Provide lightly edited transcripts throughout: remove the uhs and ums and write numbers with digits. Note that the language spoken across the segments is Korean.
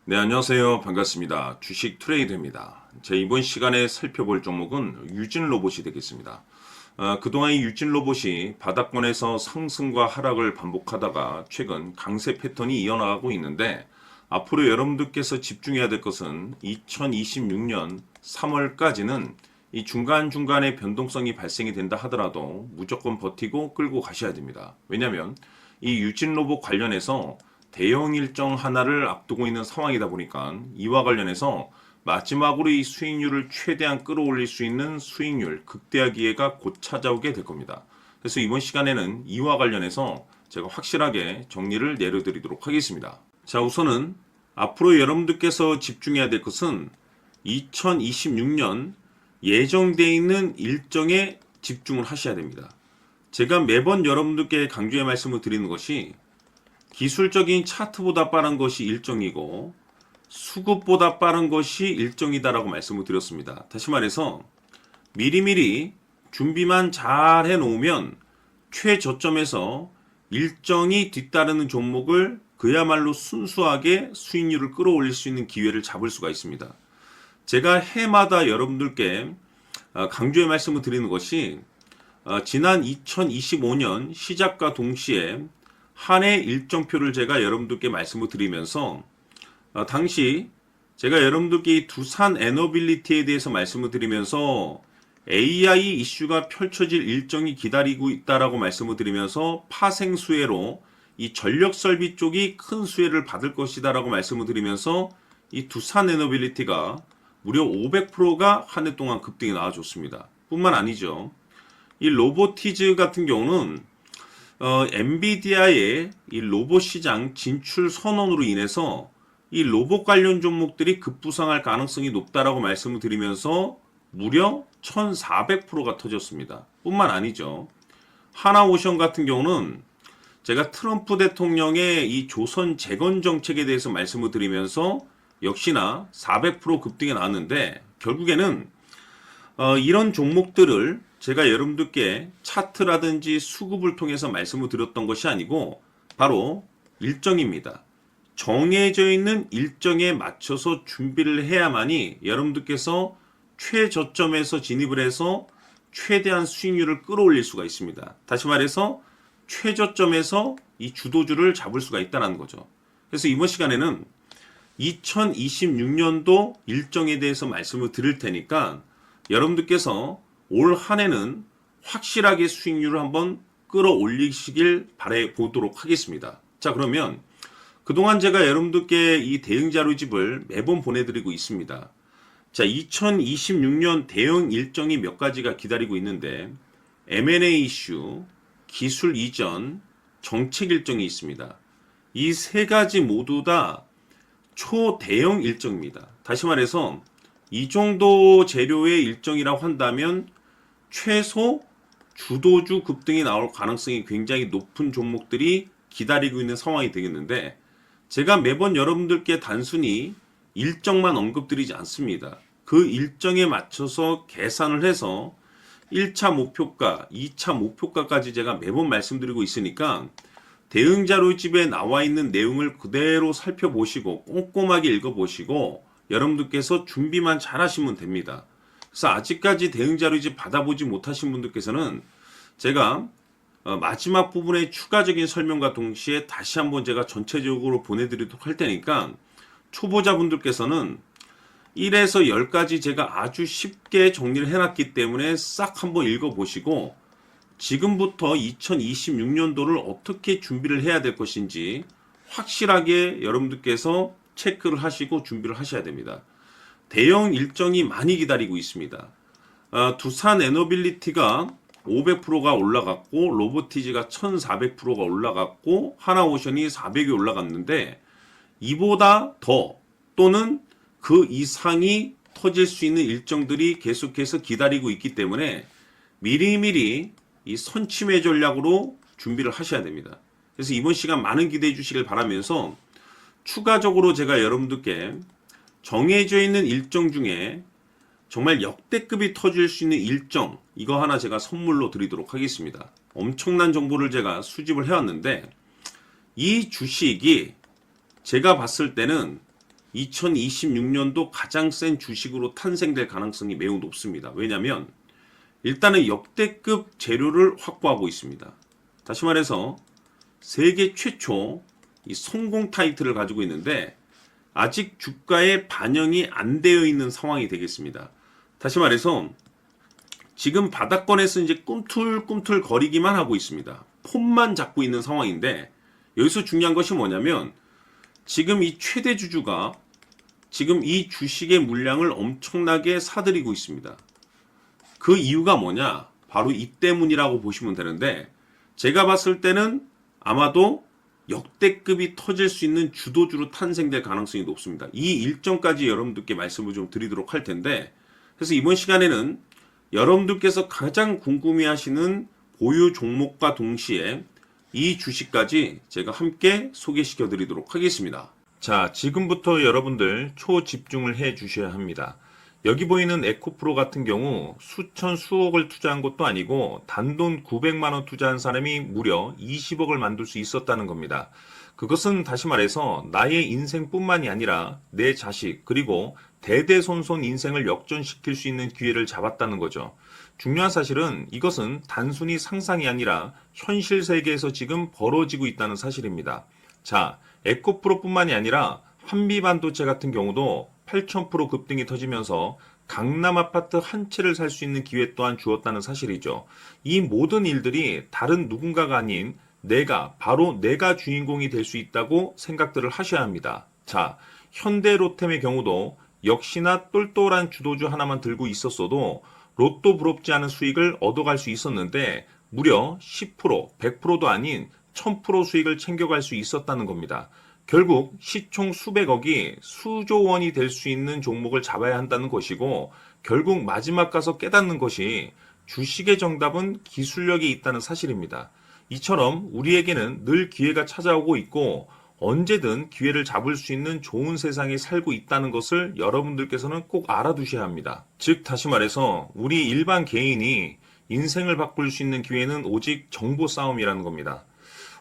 네, 안녕하세요. 반갑습니다. 주식 트레이드입니다. 제 이번 시간에 살펴볼 종목은 유진 로봇이 되겠습니다. 그동안 이 유진 로봇이 바닥권에서 상승과 하락을 반복하다가 최근 강세 패턴이 이어나가고 있는데 앞으로 여러분들께서 집중해야 될 것은 2026년 3월까지는 이 중간중간에 변동성이 발생이 된다 하더라도 무조건 버티고 끌고 가셔야 됩니다. 왜냐하면 이 유진 로봇 관련해서 대형 일정 하나를 앞두고 있는 상황이다 보니까 이와 관련해서 마지막으로 이 수익률을 최대한 끌어올릴 수 있는 수익률 극대화 기회가 곧 찾아오게 될 겁니다. 그래서 이번 시간에는 이와 관련해서 제가 확실하게 정리를 내려드리도록 하겠습니다. 자, 우선은 앞으로 여러분들께서 집중해야 될 것은 2026년 예정되어 있는 일정에 집중을 하셔야 됩니다. 제가 매번 여러분들께 강조해 말씀을 드리는 것이 기술적인 차트보다 빠른 것이 일정이고 수급보다 빠른 것이 일정이다라고 말씀을 드렸습니다. 다시 말해서 미리미리 준비만 잘 해놓으면 최저점에서 일정이 뒤따르는 종목을 그야말로 순수하게 수익률을 끌어올릴 수 있는 기회를 잡을 수가 있습니다. 제가 해마다 여러분들께 강조의 말씀을 드리는 것이 지난 2025년 시작과 동시에 한 해 일정표를 제가 여러분들께 말씀을 드리면서 당시 제가 여러분들께 이 두산 에너빌리티에 대해서 말씀을 드리면서 AI 이슈가 펼쳐질 일정이 기다리고 있다라고 말씀을 드리면서 파생 수혜로 이 전력 설비 쪽이 큰 수혜를 받을 것이다라고 말씀을 드리면서 이 두산 에너빌리티가 무려 500%가 한 해 동안 급등이 나와줬습니다. 뿐만 아니죠. 이 로보티즈 같은 경우는 엔비디아의 이 로봇 시장 진출 선언으로 인해서 이 로봇 관련 종목들이 급부상할 가능성이 높다라고 말씀을 드리면서 무려 1400%가 터졌습니다. 뿐만 아니죠. 하나오션 같은 경우는 제가 트럼프 대통령의 이 조선 재건 정책에 대해서 말씀을 드리면서 역시나 400% 급등이 나왔는데 결국에는 이런 종목들을 제가 여러분들께 차트라든지 수급을 통해서 말씀을 드렸던 것이 아니고 바로 일정입니다. 정해져 있는 일정에 맞춰서 준비를 해야만이 여러분들께서 최저점에서 진입을 해서 최대한 수익률을 끌어올릴 수가 있습니다. 다시 말해서 최저점에서 이 주도주를 잡을 수가 있다는 거죠. 그래서 이번 시간에는 2026년도 일정에 대해서 말씀을 드릴 테니까 여러분들께서 올 한 해는 확실하게 수익률을 한번 끌어올리시길 바라보도록 하겠습니다. 자, 그러면 그동안 제가 여러분들께 이 대응 자료집을 매번 보내드리고 있습니다. 자, 2026년 대응 일정이 몇 가지가 기다리고 있는데 M&A 이슈, 기술 이전, 정책 일정이 있습니다. 이 세 가지 모두 다 초대형 일정입니다. 다시 말해서 이 정도 재료의 일정이라고 한다면 최소 주도주 급등이 나올 가능성이 굉장히 높은 종목들이 기다리고 있는 상황이 되겠는데 제가 매번 여러분들께 단순히 일정만 언급드리지 않습니다. 그 일정에 맞춰서 계산을 해서 1차 목표가, 2차 목표가까지 제가 매번 말씀드리고 있으니까 대응 자료집에 나와 있는 내용을 그대로 살펴보시고 꼼꼼하게 읽어보시고 여러분들께서 준비만 잘 하시면 됩니다. 그래서 아직까지 대응 자료집 받아보지 못하신 분들께서는 제가 마지막 부분에 추가적인 설명과 동시에 다시 한번 제가 전체적으로 보내드리도록 할 테니까 초보자분들께서는 1에서 10까지 제가 아주 쉽게 정리를 해놨기 때문에 싹 한번 읽어보시고 지금부터 2026년도를 어떻게 준비를 해야 될 것인지 확실하게 여러분들께서 체크를 하시고 준비를 하셔야 됩니다. 대형 일정이 많이 기다리고 있습니다. 두산 에너빌리티가 500%가 올라갔고 로보티즈가 1400%가 올라갔고 하나오션이 400이 올라갔는데 이보다 더 또는 그 이상이 터질 수 있는 일정들이 계속해서 기다리고 있기 때문에 미리미리 이 선침해 전략으로 준비를 하셔야 됩니다. 그래서 이번 시간 많은 기대해 주시길 바라면서 추가적으로 제가 여러분들께 정해져 있는 일정 중에 정말 역대급이 터질 수 있는 일정 이거 하나 제가 선물로 드리도록 하겠습니다. 엄청난 정보를 제가 수집을 해왔는데 이 주식이 제가 봤을 때는 2026년도 가장 센 주식으로 탄생될 가능성이 매우 높습니다. 왜냐하면 일단은 역대급 재료를 확보하고 있습니다. 다시 말해서 세계 최초 이 성공 타이틀을 가지고 있는데 아직 주가에 반영이 안 되어 있는 상황이 되겠습니다. 다시 말해서 지금 바닥권에서 이제 꿈틀꿈틀 거리기만 하고 있습니다. 폼만 잡고 있는 상황인데 여기서 중요한 것이 뭐냐면 지금 이 최대 주주가 지금 이 주식의 물량을 엄청나게 사들이고 있습니다. 그 이유가 뭐냐? 바로 이 때문이라고 보시면 되는데 제가 봤을 때는 아마도 역대급이 터질 수 있는 주도주로 탄생될 가능성이 높습니다. 이 일정까지 여러분들께 말씀을 좀 드리도록 할 텐데 그래서 이번 시간에는 여러분들께서 가장 궁금해하시는 보유 종목과 동시에 이 주식까지 제가 함께 소개시켜 드리도록 하겠습니다. 자, 지금부터 여러분들 초집중을 해 주셔야 합니다. 여기 보이는 에코프로 같은 경우 수천 수억을 투자한 것도 아니고 단돈 900만 원 투자한 사람이 무려 20억을 만들 수 있었다는 겁니다. 그것은 다시 말해서 나의 인생뿐만이 아니라 내 자식 그리고 대대손손 인생을 역전시킬 수 있는 기회를 잡았다는 거죠. 중요한 사실은 이것은 단순히 상상이 아니라 현실 세계에서 지금 벌어지고 있다는 사실입니다. 자, 에코프로뿐만이 아니라 한미반도체 같은 경우도 8,000% 급등이 터지면서 강남 아파트 한 채를 살 수 있는 기회 또한 주었다는 사실이죠. 이 모든 일들이 다른 누군가가 아닌 바로 내가 주인공이 될 수 있다고 생각들을 하셔야 합니다. 자, 현대로템의 경우도 역시나 똘똘한 주도주 하나만 들고 있었어도 로또 부럽지 않은 수익을 얻어갈 수 있었는데 무려 10%, 100%도 아닌 1000% 수익을 챙겨갈 수 있었다는 겁니다. 결국 시총 수백억이 수조 원이 될 수 있는 종목을 잡아야 한다는 것이고 결국 마지막 가서 깨닫는 것이 주식의 정답은 기술력이 있다는 사실입니다. 이처럼 우리에게는 늘 기회가 찾아오고 있고 언제든 기회를 잡을 수 있는 좋은 세상에 살고 있다는 것을 여러분들께서는 꼭 알아두셔야 합니다. 즉 다시 말해서 우리 일반 개인이 인생을 바꿀 수 있는 기회는 오직 정보 싸움이라는 겁니다.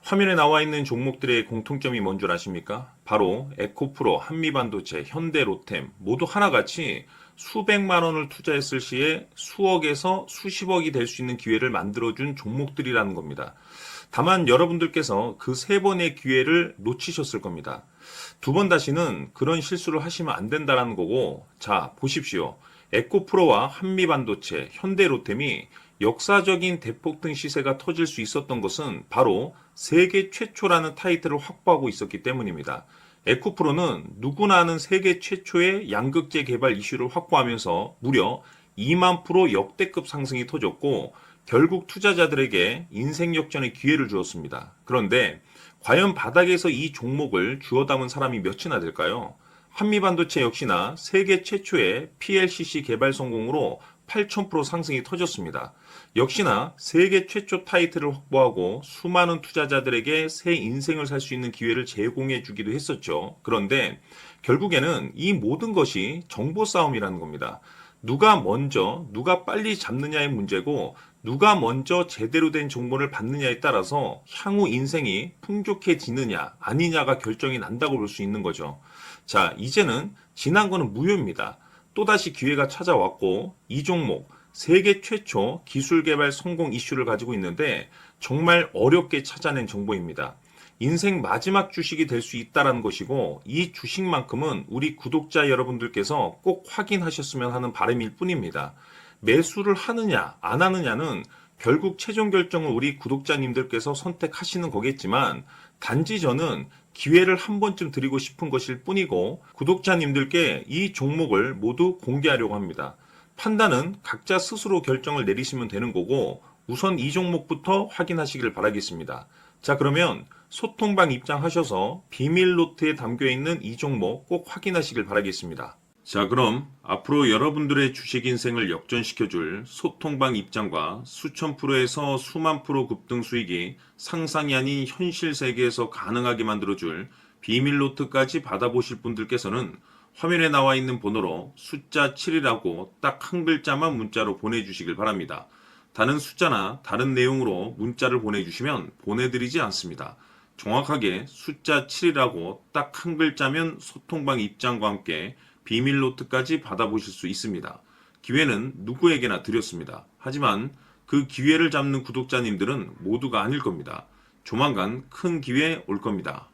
화면에 나와 있는 종목들의 공통점이 뭔 줄 아십니까? 바로 에코프로, 한미반도체, 현대로템 모두 하나같이 수백만 원을 투자했을 시에 수억에서 수십억이 될 수 있는 기회를 만들어준 종목들이라는 겁니다. 다만 여러분들께서 그 세 번의 기회를 놓치셨을 겁니다. 두 번 다시는 그런 실수를 하시면 안 된다는 거고 자 보십시오. 에코프로와 한미반도체, 현대로템이 역사적인 대폭등 시세가 터질 수 있었던 것은 바로 세계 최초라는 타이틀을 확보하고 있었기 때문입니다. 에코프로는 누구나 아는 세계 최초의 양극재 개발 이슈를 확보하면서 무려 2만 프로 역대급 상승이 터졌고 결국 투자자들에게 인생 역전의 기회를 주었습니다. 그런데 과연 바닥에서 이 종목을 주워 담은 사람이 몇이나 될까요? 한미반도체 역시나 세계 최초의 PLCC 개발 성공으로 8,000% 상승이 터졌습니다. 역시나 세계 최초 타이틀을 확보하고 수많은 투자자들에게 새 인생을 살 수 있는 기회를 제공해 주기도 했었죠. 그런데 결국에는 이 모든 것이 정보 싸움이라는 겁니다. 누가 먼저, 누가 빨리 잡느냐의 문제고 누가 먼저 제대로 된 정보를 받느냐에 따라서 향후 인생이 풍족해지느냐 아니냐가 결정이 난다고 볼 수 있는 거죠. 자, 이제는 지난 거는 무효입니다. 또다시 기회가 찾아왔고 이 종목 세계 최초 기술 개발 성공 이슈를 가지고 있는데 정말 어렵게 찾아낸 정보입니다. 인생 마지막 주식이 될 수 있다는 것이고 이 주식만큼은 우리 구독자 여러분들께서 꼭 확인하셨으면 하는 바람일 뿐입니다. 매수를 하느냐 안 하느냐는 결국 최종 결정을 우리 구독자님들께서 선택하시는 거겠지만 단지 저는 기회를 한 번쯤 드리고 싶은 것일 뿐이고 구독자님들께 이 종목을 모두 공개하려고 합니다. 판단은 각자 스스로 결정을 내리시면 되는 거고 우선 이 종목부터 확인하시길 바라겠습니다. 자, 그러면 소통방 입장하셔서 비밀 노트에 담겨있는 이 종목 꼭 확인하시길 바라겠습니다. 자, 그럼 앞으로 여러분들의 주식 인생을 역전시켜줄 소통방 입장과 수천 프로에서 수만 프로 급등 수익이 상상이 아닌 현실 세계에서 가능하게 만들어줄 비밀 노트까지 받아보실 분들께서는 화면에 나와 있는 번호로 숫자 7이라고 딱 한 글자만 문자로 보내주시길 바랍니다. 다른 숫자나 다른 내용으로 문자를 보내주시면 보내드리지 않습니다. 정확하게 숫자 7이라고 딱 한 글자면 소통방 입장과 함께 비밀 노트까지 받아보실 수 있습니다. 기회는 누구에게나 드렸습니다. 하지만 그 기회를 잡는 구독자님들은 모두가 아닐 겁니다. 조만간 큰 기회 올 겁니다.